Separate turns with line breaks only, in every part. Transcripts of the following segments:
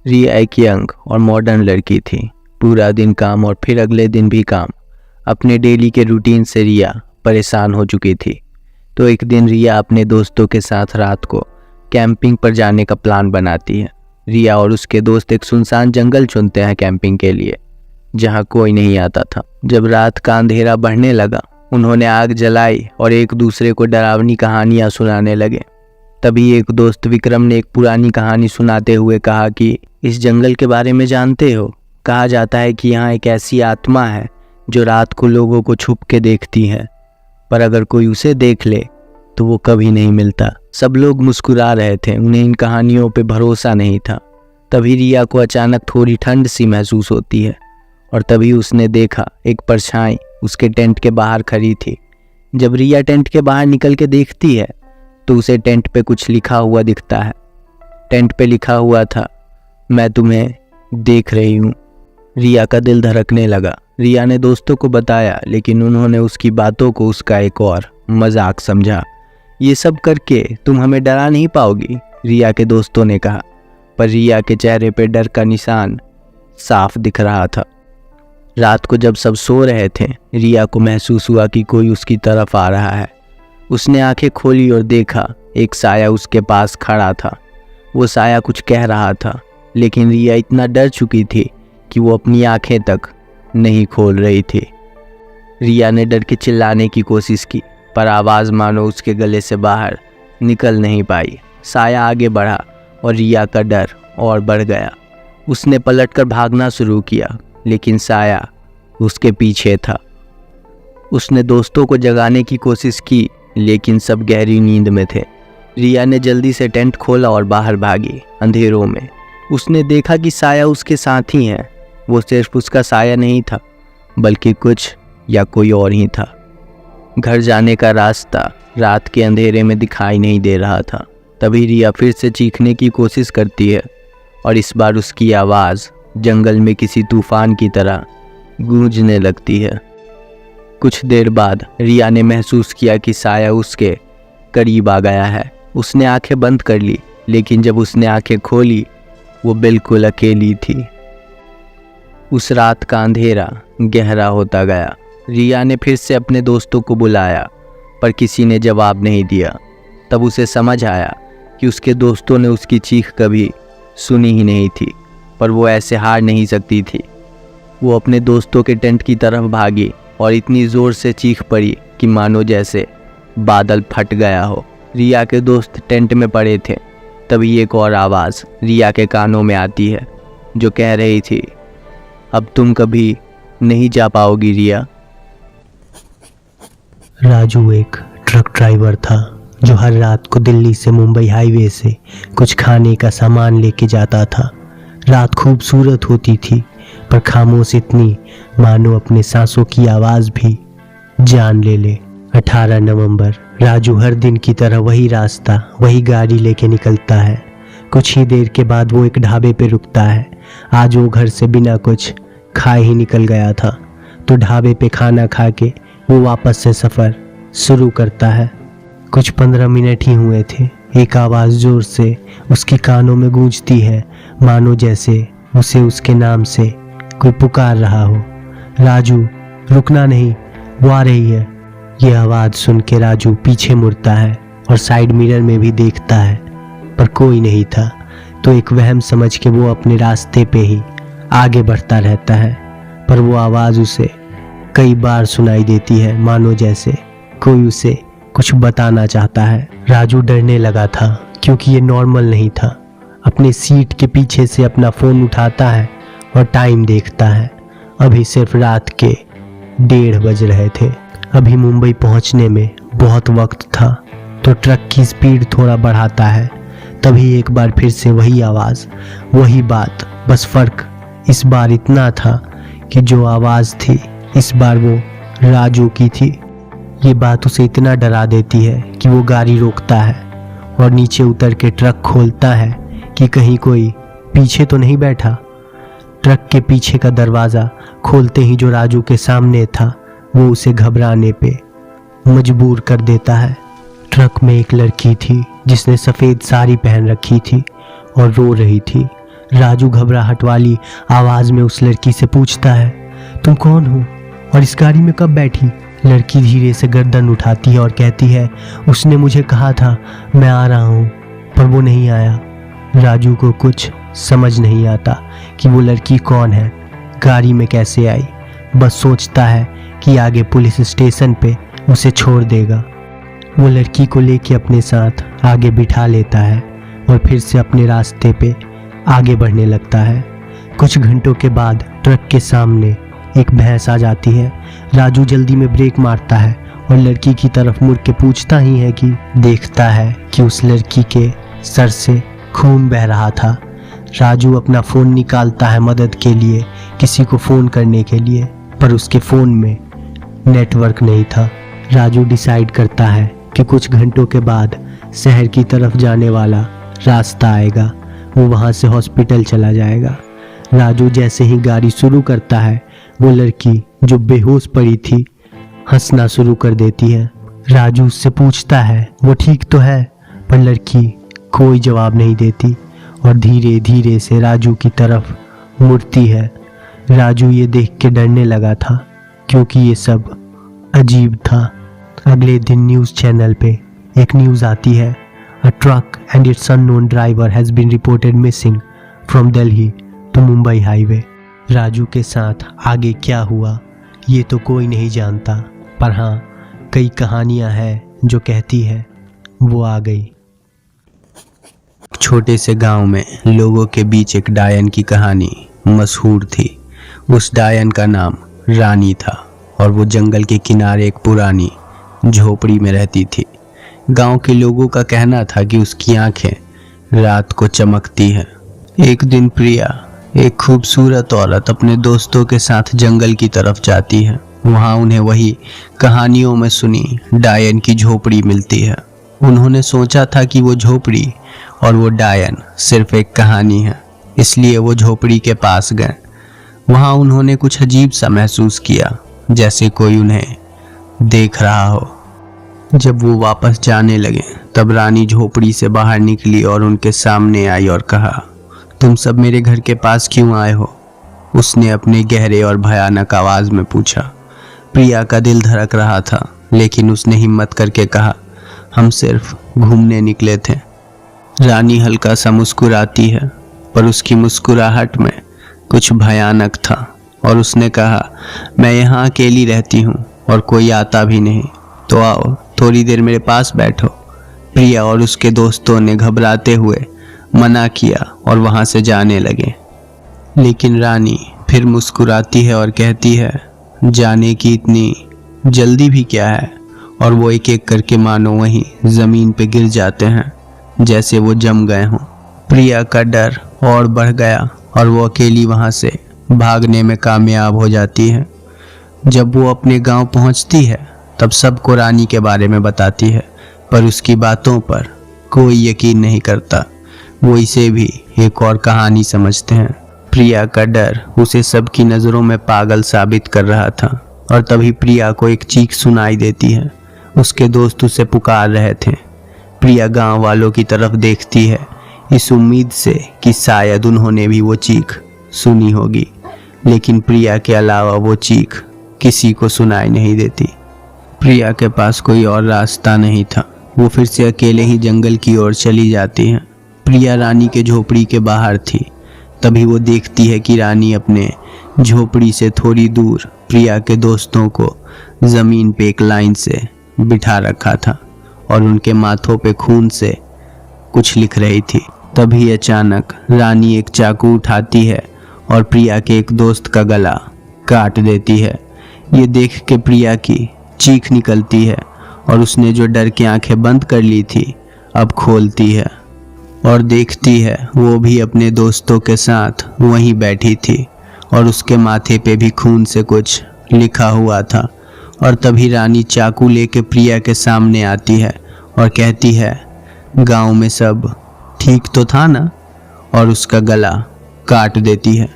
रिया एक यंग और मॉडर्न लड़की थी। पूरा दिन काम और फिर अगले दिन भी काम। अपने डेली के रूटीन से रिया परेशान हो चुकी थी। तो एक दिन रिया अपने दोस्तों के साथ रात को कैंपिंग पर जाने का प्लान बनाती है। रिया और उसके दोस्त एक सुनसान जंगल चुनते हैं कैंपिंग के लिए, जहाँ कोई नहीं आता था। जब रात का अंधेरा बढ़ने लगा, उन्होंने आग जलाई और एक दूसरे को डरावनी कहानियाँ सुनाने लगे। तभी एक दोस्त विक्रम ने एक पुरानी कहानी सुनाते हुए कहा कि इस जंगल के बारे में जानते हो? कहा जाता है कि यहाँ एक ऐसी आत्मा है जो रात को लोगों को छुप के देखती है, पर अगर कोई उसे देख ले तो वो कभी नहीं मिलता। सब लोग मुस्कुरा रहे थे, उन्हें इन कहानियों पे भरोसा नहीं था। तभी रिया को अचानक थोड़ी ठंड सी महसूस होती है और तभी उसने देखा एक परछाई उसके टेंट के बाहर खड़ी थी। जब रिया टेंट के बाहर निकल के देखती है तो उसे टेंट पे कुछ लिखा हुआ दिखता है। टेंट पे लिखा हुआ था, मैं तुम्हें देख रही हूँ। रिया का दिल धड़कने लगा। रिया ने दोस्तों को बताया, लेकिन उन्होंने उसकी बातों को उसका एक और मजाक समझा। ये सब करके तुम हमें डरा नहीं पाओगी, रिया के दोस्तों ने कहा। पर रिया के चेहरे पे डर का निशान साफ दिख रहा था। रात को जब सब सो रहे थे, रिया को महसूस हुआ कि कोई उसकी तरफ आ रहा है। उसने आंखें खोली और देखा एक साया उसके पास खड़ा था। वो साया कुछ कह रहा था, लेकिन रिया इतना डर चुकी थी कि वो अपनी आंखें तक नहीं खोल रही थी। रिया ने डर के चिल्लाने की कोशिश की, पर आवाज़ मानो उसके गले से बाहर निकल नहीं पाई। साया आगे बढ़ा और रिया का डर और बढ़ गया। उसने पलटकर भागना शुरू किया, लेकिन साया उसके पीछे था। उसने दोस्तों को जगाने की कोशिश की, लेकिन सब गहरी नींद में थे। रिया ने जल्दी से टेंट खोला और बाहर भागी। अंधेरों में उसने देखा कि साया उसके साथ ही है। वो सिर्फ उसका साया नहीं था, बल्कि कुछ या कोई और ही था। घर जाने का रास्ता रात के अंधेरे में दिखाई नहीं दे रहा था। तभी रिया फिर से चीखने की कोशिश करती है और इस बार उसकी आवाज़ जंगल में किसी तूफान की तरह गूंजने लगती है। कुछ देर बाद रिया ने महसूस किया कि साया उसके करीब आ गया है। उसने आंखें बंद कर ली, लेकिन जब उसने आंखें खोली वो बिल्कुल अकेली थी। उस रात का अंधेरा गहरा होता गया। रिया ने फिर से अपने दोस्तों को बुलाया, पर किसी ने जवाब नहीं दिया। तब उसे समझ आया कि उसके दोस्तों ने उसकी चीख कभी सुनी ही नहीं थी, पर वो ऐसे हार नहीं सकती थी। वो अपने दोस्तों के टेंट की तरफ भागी और इतनी ज़ोर से चीख पड़ी कि मानो जैसे बादल फट गया हो। रिया के दोस्त टेंट में पड़े थे। तभी एक और आवाज़ रिया के कानों में आती है, जो कह रही थी, अब तुम कभी नहीं जा पाओगी रिया।
राजू एक ट्रक ड्राइवर था जो हर रात को दिल्ली से मुंबई हाईवे से कुछ खाने का सामान लेके जाता था। रात खूबसूरत होती थी, पर खामोश इतनी मानो अपने सांसों की आवाज़ भी जान ले। 18 नवंबर। राजू हर दिन की तरह वही रास्ता, वही गाड़ी लेके निकलता है। कुछ ही देर के बाद वो एक ढाबे पे रुकता है। आज वो घर से बिना कुछ खाए ही निकल गया था, तो ढाबे पे खाना खा के वो वापस से सफ़र शुरू करता है। कुछ 15 मिनट ही हुए थे, एक आवाज़ ज़ोर से उसके कानों में गूंजती है, मानो जैसे उसे उसके नाम से कोई पुकार रहा हो। राजू, रुकना नहीं, वो आ रही है। ये आवाज़ सुन के राजू पीछे मुड़ता है और साइड मिरर में भी देखता है, पर कोई नहीं था। तो एक वहम समझ के वो अपने रास्ते पे ही आगे बढ़ता रहता है, पर वो आवाज़ उसे कई बार सुनाई देती है, मानो जैसे कोई उसे कुछ बताना चाहता है। राजू डरने लगा था, क्योंकि ये नॉर्मल नहीं था। अपने सीट के पीछे से अपना फ़ोन उठाता है और टाइम देखता है। अभी सिर्फ रात के 1:30 बज रहे थे। अभी मुंबई पहुंचने में बहुत वक्त था, तो ट्रक की स्पीड थोड़ा बढ़ाता है। तभी एक बार फिर से वही आवाज़, वही बात, बस फ़र्क इस बार इतना था कि जो आवाज़ थी इस बार वो राजू की थी। ये बात उसे इतना डरा देती है कि वो गाड़ी रोकता है और नीचे उतर के ट्रक खोलता है कि कहीं कोई पीछे तो नहीं बैठा। ट्रक के पीछे का दरवाज़ा खोलते ही जो राजू के सामने था, वो उसे घबराने पे मजबूर कर देता है। ट्रक में एक लड़की थी जिसने सफ़ेद साड़ी पहन रखी थी और रो रही थी। राजू घबराहट वाली आवाज में उस लड़की से पूछता है, तुम कौन हो और इस गाड़ी में कब बैठी? लड़की धीरे से गर्दन उठाती है और कहती है, उसने मुझे कहा था मैं आ रहा हूँ, पर वो नहीं आया। राजू को कुछ समझ नहीं आता कि वो लड़की कौन है, गाड़ी में कैसे आई। बस सोचता है कि आगे पुलिस स्टेशन पे उसे छोड़ देगा। वो लड़की को लेके अपने साथ आगे बिठा लेता है और फिर से अपने रास्ते पे आगे बढ़ने लगता है। कुछ घंटों के बाद ट्रक के सामने एक भैंस आ जाती है। राजू जल्दी में ब्रेक मारता है और लड़की की तरफ मुड़ के पूछता ही है कि देखता है कि उस लड़की के सर से खून बह रहा था। राजू अपना फ़ोन निकालता है मदद के लिए, किसी को फ़ोन करने के लिए, पर उसके फ़ोन में नेटवर्क नहीं था। राजू डिसाइड करता है कि कुछ घंटों के बाद शहर की तरफ जाने वाला रास्ता आएगा, वो वहाँ से हॉस्पिटल चला जाएगा। राजू जैसे ही गाड़ी शुरू करता है, वो लड़की जो बेहोश पड़ी थी हंसना शुरू कर देती है। राजू उससे पूछता है वो ठीक तो है, पर लड़की कोई जवाब नहीं देती और धीरे धीरे से राजू की तरफ मुड़ती है। राजू ये देख के डरने लगा था क्योंकि ये सब अजीब था। अगले दिन न्यूज़ चैनल पे एक न्यूज़ आती है, a truck and it's unknown driver has been reported missing from Delhi to Mumbai highway. Raju के साथ आगे क्या हुआ ये तो कोई नहीं जानता, पर हाँ कई कहानियाँ हैं जो कहती है वो आ गई।
छोटे से गांव में लोगों के बीच एक डायन की कहानी मशहूर थी। उस डायन का नाम रानी था और वो जंगल के किनारे एक पुरानी झोपड़ी में रहती थी। गांव के लोगों का कहना था कि उसकी आंखें रात को चमकती हैं। एक दिन प्रिया, एक खूबसूरत औरत, अपने दोस्तों के साथ जंगल की तरफ जाती है। वहाँ उन्हें वही कहानियों में सुनी डायन की झोपड़ी मिलती है। उन्होंने सोचा था कि वो झोपड़ी और वो डायन सिर्फ एक कहानी है, इसलिए वो झोपड़ी के पास गए। वहाँ उन्होंने कुछ अजीब सा महसूस किया, जैसे कोई उन्हें देख रहा हो। जब वो वापस जाने लगे तब रानी झोपड़ी से बाहर निकली और उनके सामने आई और कहा, तुम सब मेरे घर के पास क्यों आए हो? उसने अपने गहरे और भयानक आवाज में पूछा। प्रिया का दिल धड़क रहा था, लेकिन उसने हिम्मत करके कहा, हम सिर्फ घूमने निकले थे। रानी हल्का सा मुस्कुराती है, पर उसकी मुस्कुराहट में कुछ भयानक था और उसने कहा, मैं यहाँ अकेली रहती हूँ और कोई आता भी नहीं, तो आओ थोड़ी देर मेरे पास बैठो। प्रिया और उसके दोस्तों ने घबराते हुए मना किया और वहाँ से जाने लगे, लेकिन रानी फिर मुस्कुराती है और कहती है, जाने की इतनी जल्दी भी क्या है? और वो एक एक करके मानो वहीं ज़मीन पे गिर जाते हैं जैसे वो जम गए हों। प्रिया का डर और बढ़ गया और वो अकेली वहाँ से भागने में कामयाब हो जाती है। जब वो अपने गांव पहुँचती है तब सबको रानी के बारे में बताती है, पर उसकी बातों पर कोई यकीन नहीं करता। वो इसे भी एक और कहानी समझते हैं। प्रिया का डर उसे सबकी नज़रों में पागल साबित कर रहा था और तभी प्रिया को एक चीख सुनाई देती है। उसके दोस्त उसे पुकार रहे थे। प्रिया गांव वालों की तरफ देखती है, इस उम्मीद से कि शायद उन्होंने भी वो चीख सुनी होगी, लेकिन प्रिया के अलावा वो चीख किसी को सुनाई नहीं देती। प्रिया के पास कोई और रास्ता नहीं था। वो फिर से अकेले ही जंगल की ओर चली जाती है। प्रिया रानी के झोपड़ी के बाहर थी। तभी वो देखती है कि रानी अपने झोपड़ी से थोड़ी दूर प्रिया के दोस्तों को ज़मीन पे एक लाइन से बिठा रखा था और उनके माथों पे खून से कुछ लिख रही थी। तभी अचानक रानी एक चाकू उठाती है और प्रिया के एक दोस्त का गला काट देती है। ये देख के प्रिया की चीख निकलती है और उसने जो डर के आंखें बंद कर ली थी अब खोलती है और देखती है वो भी अपने दोस्तों के साथ वहीं बैठी थी और उसके माथे पे भी खून से कुछ लिखा हुआ था। और तभी रानी चाकू लेके प्रिया के सामने आती है और कहती है, गांव में सब ठीक तो था ना? और उसका गला काट देती है।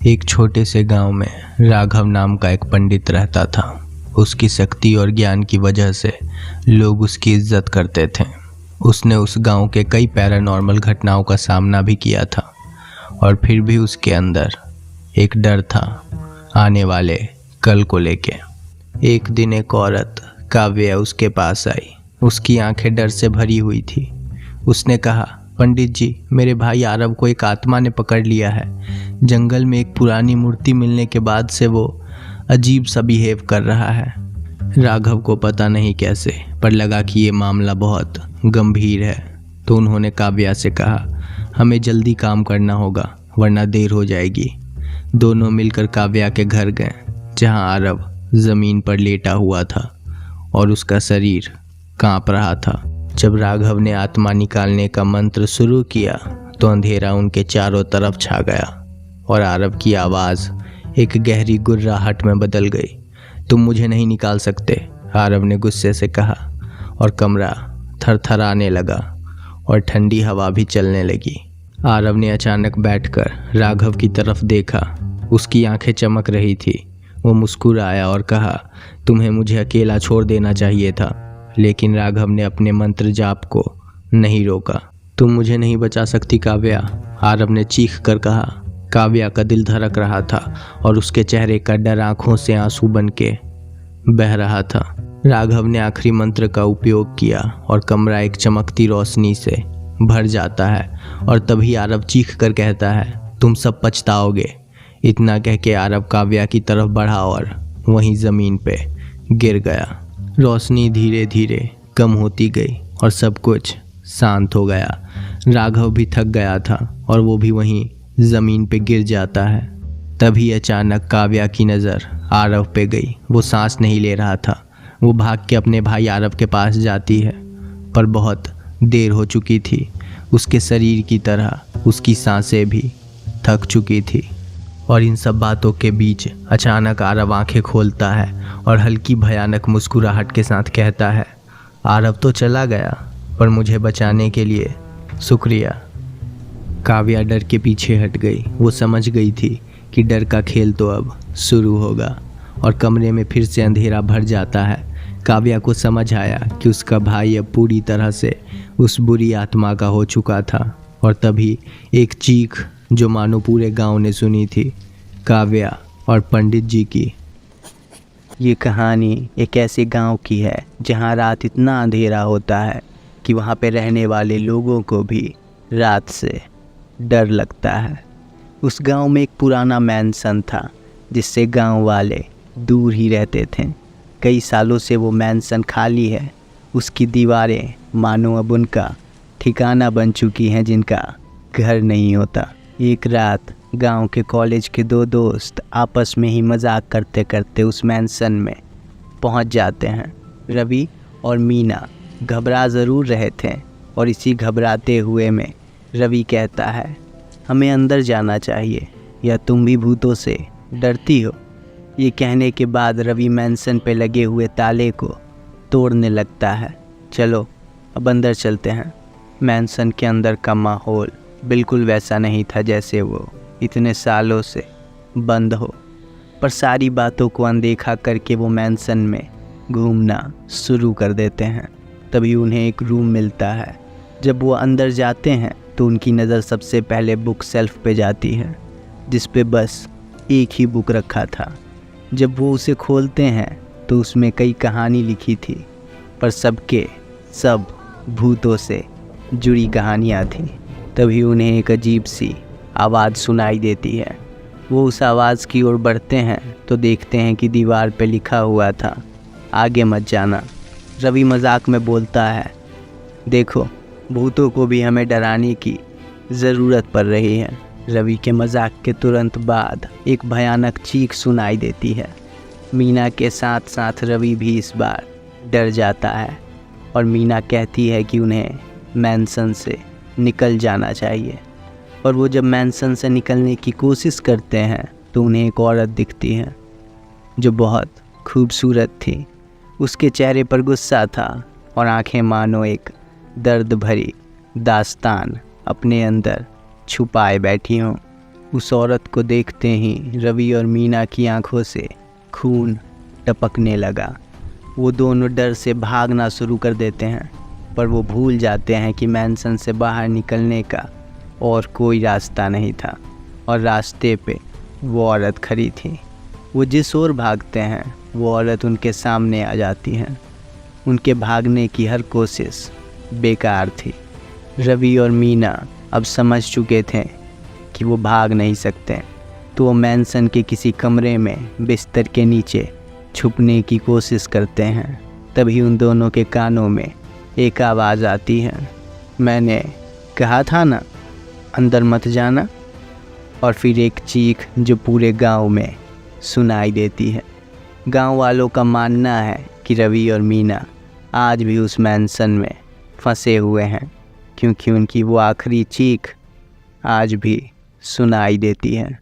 एक छोटे से गांव में राघव नाम का एक पंडित रहता था। उसकी शक्ति और ज्ञान की वजह से लोग उसकी इज्जत करते थे। उसने उस गांव के कई पैरानॉर्मल घटनाओं का सामना भी किया था और फिर भी उसके अंदर एक डर था आने वाले कल को लेके। एक दिन एक औरत काव्या उसके पास आई। उसकी आंखें डर से भरी हुई थी। उसने कहा, पंडित जी, मेरे भाई आरव को एक आत्मा ने पकड़ लिया है। जंगल में एक पुरानी मूर्ति मिलने के बाद से वो अजीब सा बिहेव कर रहा है। राघव को पता नहीं कैसे पर लगा कि ये मामला बहुत गंभीर है, तो उन्होंने काव्या से कहा, हमें जल्दी काम करना होगा वरना देर हो जाएगी। दोनों मिलकर काव्या के घर गए जहां आरव जमीन पर लेटा हुआ था और उसका शरीर कांप रहा था। जब राघव ने आत्मा निकालने का मंत्र शुरू किया तो अंधेरा उनके चारों तरफ छा गया और आरव की आवाज़ एक गहरी गुर्राहट में बदल गई। तुम मुझे नहीं निकाल सकते, आरव ने गुस्से से कहा और कमरा थरथराने लगा और ठंडी हवा भी चलने लगी। आरव ने अचानक बैठकर राघव की तरफ देखा। उसकी आंखें चमक रही थी। वो मुस्कुराया और कहा, तुम्हें मुझे अकेला छोड़ देना चाहिए था। लेकिन राघव ने अपने मंत्र जाप को नहीं रोका। तुम मुझे नहीं बचा सकती काव्या, आरव ने चीख कर कहा। काव्या का दिल धड़क रहा था और उसके चेहरे का डर आंखों से आंसू बन के बह रहा था। राघव ने आखिरी मंत्र का उपयोग किया और कमरा एक चमकती रोशनी से भर जाता है और तभी आरव चीख कर कहता है, तुम सब पछताओगे। इतना कह के आरव काव्या की तरफ बढ़ा और वहीं ज़मीन पे गिर गया। रोशनी धीरे धीरे कम होती गई और सब कुछ शांत हो गया। राघव भी थक गया था और वो भी वहीं ज़मीन पे गिर जाता है। तभी अचानक काव्या की नज़र आरव पे गई। वो सांस नहीं ले रहा था। वो भाग के अपने भाई आरव के पास जाती है पर बहुत देर हो चुकी थी। उसके शरीर की तरह उसकी सांसें भी थक चुकी थी। और इन सब बातों के बीच अचानक आरव आंखें खोलता है और हल्की भयानक मुस्कुराहट के साथ कहता है, आरव तो चला गया पर मुझे बचाने के लिए शुक्रिया। काव्या डर के पीछे हट गई। वो समझ गई थी कि डर का खेल तो अब शुरू होगा और कमरे में फिर से अंधेरा भर जाता है। काव्या को समझ आया कि उसका भाई अब पूरी तरह से उस बुरी आत्मा का हो चुका था और तभी एक चीख जो मानो पूरे गांव ने सुनी थी, काव्या और पंडित जी की।
ये कहानी एक ऐसे गांव की है जहां रात इतना अंधेरा होता है कि वहां पे रहने वाले लोगों को भी रात से डर लगता है। उस गांव में एक पुराना मैंसन था जिससे गांव वाले दूर ही रहते थे। कई सालों से वो मैंसन खाली है। उसकी दीवारें मानो अब उनका ठिकाना बन चुकी हैं जिनका घर नहीं होता। एक रात गांव के कॉलेज के दो दोस्त आपस में ही मजाक करते करते उस मैंसन में पहुंच जाते हैं। रवि और मीना घबरा ज़रूर रहे थे और इसी घबराते हुए में रवि कहता है, हमें अंदर जाना चाहिए या तुम भी भूतों से डरती हो। ये कहने के बाद रवि मैंसन पे लगे हुए ताले को तोड़ने लगता है। चलो अब अंदर चलते हैं। मैंसन के अंदर का माहौल बिल्कुल वैसा नहीं था जैसे वो इतने सालों से बंद हो, पर सारी बातों को अनदेखा करके वो मैंसन में घूमना शुरू कर देते हैं। तभी उन्हें एक रूम मिलता है। जब वो अंदर जाते हैं तो उनकी नज़र सबसे पहले बुक शेल्फ पे जाती है जिस पे बस एक ही बुक रखा था। जब वो उसे खोलते हैं तो उसमें कई कहानी लिखी थी पर सबके सब भूतों से जुड़ी कहानियाँ थीं। तभी उन्हें एक अजीब सी आवाज़ सुनाई देती है। वो उस आवाज़ की ओर बढ़ते हैं तो देखते हैं कि दीवार पे लिखा हुआ था, आगे मत जाना। रवि मजाक में बोलता है, देखो भूतों को भी हमें डराने की ज़रूरत पड़ रही है। रवि के मजाक के तुरंत बाद एक भयानक चीख सुनाई देती है। मीना के साथ साथ रवि भी इस बार डर जाता है और मीना कहती है कि उन्हें मैंसन से निकल जाना चाहिए। और वो जब मैंसन से निकलने की कोशिश करते हैं तो उन्हें एक औरत दिखती है जो बहुत खूबसूरत थी। उसके चेहरे पर गुस्सा था और आंखें मानो एक दर्द भरी दास्तान अपने अंदर छुपाए बैठी हों। उस औरत को देखते ही रवि और मीना की आंखों से खून टपकने लगा। वो दोनों डर से भागना शुरू कर देते हैं पर वो भूल जाते हैं कि मैंसन से बाहर निकलने का और कोई रास्ता नहीं था और रास्ते पे वो औरत खड़ी थी। वो जिस ओर भागते हैं वो औरत उनके सामने आ जाती है। उनके भागने की हर कोशिश बेकार थी। रवि और मीना अब समझ चुके थे कि वो भाग नहीं सकते, तो वो मैंसन के किसी कमरे में बिस्तर के नीचे छुपने की कोशिश करते हैं। तभी उन दोनों के कानों में एक आवाज़ आती है, मैंने कहा था ना अंदर मत जाना। और फिर एक चीख जो पूरे गांव में सुनाई देती है। गांव वालों का मानना है कि रवि और मीना आज भी उस मैंसन में फंसे हुए हैं, क्योंकि उनकी वो आखिरी चीख आज भी सुनाई देती है।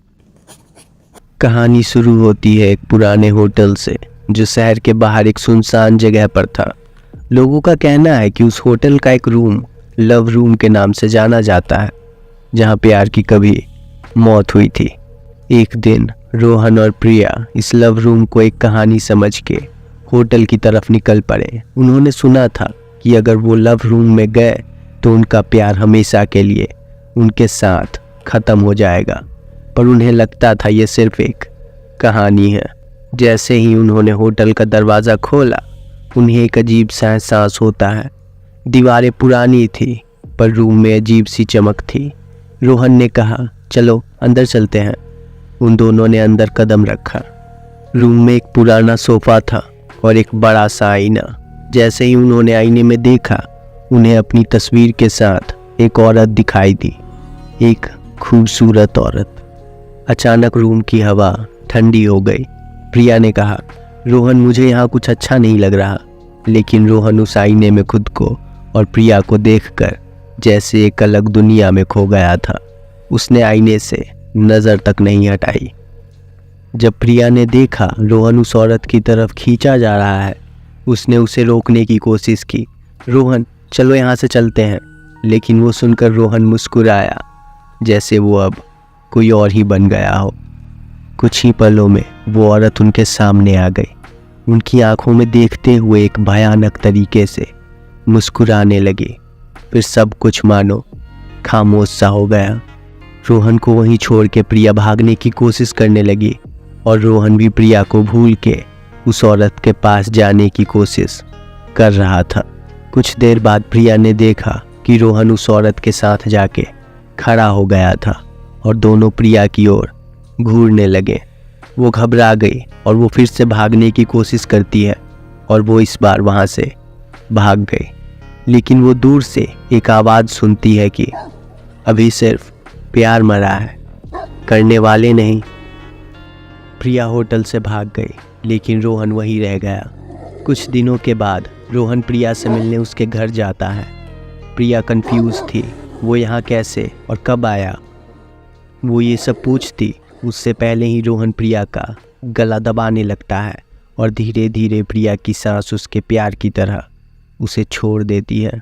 कहानी शुरू होती है एक पुराने होटल से जो शहर के बाहर एक सुनसान जगह पर था। लोगों का कहना है कि उस होटल का एक रूम लव रूम के नाम से जाना जाता है, जहां प्यार की कभी मौत हुई थी। एक दिन रोहन और प्रिया इस लव रूम को एक कहानी समझ के होटल की तरफ निकल पड़े। उन्होंने सुना था कि अगर वो लव रूम में गए तो उनका प्यार हमेशा के लिए उनके साथ ख़त्म हो जाएगा, पर उन्हें लगता था ये सिर्फ एक कहानी है। जैसे ही उन्होंने होटल का दरवाज़ा खोला, उन्हें एक अजीब सा एहसास होता है। दीवारें पुरानी थी पर रूम में अजीब सी चमक थी। रोहन ने कहा, चलो अंदर चलते हैं। उन दोनों ने अंदर कदम रखा। रूम में एक पुराना सोफ़ा था और एक बड़ा सा आईना। जैसे ही उन्होंने आईने में देखा, उन्हें अपनी तस्वीर के साथ एक औरत दिखाई दी, एक खूबसूरत औरत। अचानक रूम की हवा ठंडी हो गई। प्रिया ने कहा, रोहन मुझे यहाँ कुछ अच्छा नहीं लग रहा। लेकिन रोहन उस आईने में खुद को और प्रिया को देखकर जैसे एक अलग दुनिया में खो गया था। उसने आईने से नज़र तक नहीं हटाई। जब प्रिया ने देखा रोहन उस औरत की तरफ खींचा जा रहा है, उसने उसे रोकने की कोशिश की। रोहन चलो यहाँ से चलते हैं। लेकिन वो सुनकर रोहन मुस्कुराया, जैसे वो अब कोई और ही बन गया हो। कुछ ही पलों में वो औरत उनके सामने आ गई। उनकी आंखों में देखते हुए एक भयानक तरीके से मुस्कुराने लगी। फिर सब कुछ मानो खामोश सा हो गया। रोहन को वहीं छोड़ के प्रिया भागने की कोशिश करने लगी और रोहन भी प्रिया को भूल के उस औरत के पास जाने की कोशिश कर रहा था। कुछ देर बाद प्रिया ने देखा कि रोहन उस औरत के साथ जाके खड़ा हो गया था और दोनों प्रिया की ओर घूरने लगे। वो घबरा गई और वो फिर से भागने की कोशिश करती है और वो इस बार वहाँ से भाग गई। लेकिन वो दूर से एक आवाज़ सुनती है कि अभी सिर्फ प्यार मरा है, करने वाले नहीं। प्रिया होटल से भाग गई, लेकिन रोहन वहीं रह गया। कुछ दिनों के बाद रोहन प्रिया से मिलने उसके घर जाता है। प्रिया कंफ्यूज थी, वो यहाँ कैसे और कब आया। वो ये सब पूछती उससे पहले ही रोहन प्रिया का गला दबाने लगता है और धीरे धीरे प्रिया की सांस उसके प्यार की तरह उसे छोड़ देती है।